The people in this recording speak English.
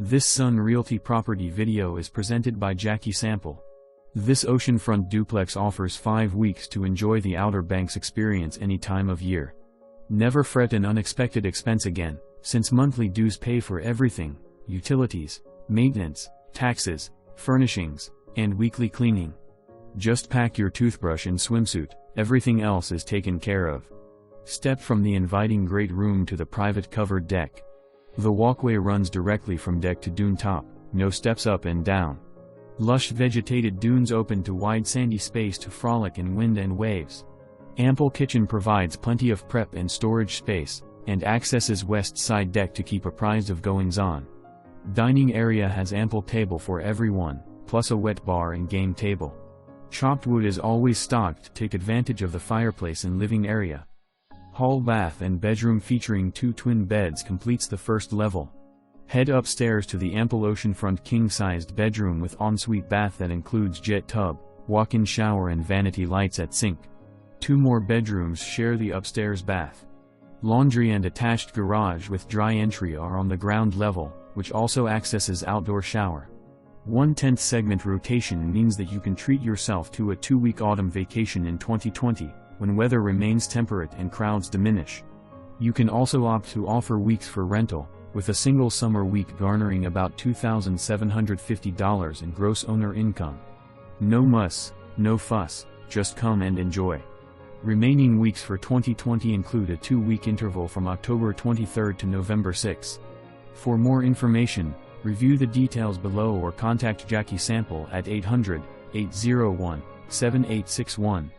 This Sun Realty property video is presented by Jackie Sample. This oceanfront duplex offers 5 weeks to enjoy the Outer Banks experience any time of year. Never fret an unexpected expense again, since monthly dues pay for everything: utilities, maintenance, taxes, furnishings, and weekly cleaning. Just pack your toothbrush and swimsuit, everything else is taken care of. Step from the inviting great room to the private covered deck. The walkway runs directly from deck to dune top, no steps up and down. Lush vegetated dunes open to wide sandy space to frolic in wind and waves. Ample kitchen provides plenty of prep and storage space, and accesses west side deck to keep apprised of goings-on. Dining area has ample table for everyone, plus a wet bar and game table. Chopped wood is always stocked to take advantage of the fireplace and living area. Hall bath and bedroom featuring 2 twin beds completes the first level. Head upstairs to the ample oceanfront king-sized bedroom with ensuite bath that includes jet tub, walk-in shower and vanity lights at sink. 2 more bedrooms share the upstairs bath. Laundry and attached garage with dry entry are on the ground level, which also accesses outdoor shower. 1/10 segment rotation means that you can treat yourself to a 2-week autumn vacation in 2020, when weather remains temperate and crowds diminish. You can also opt to offer weeks for rental, with a single summer week garnering about $2,750 in gross owner income. No muss, no fuss, just come and enjoy. Remaining weeks for 2020 include a 2-week interval from October 23 to November 6. For more information, review the details below or contact Jackie Sample at 800-801-7861.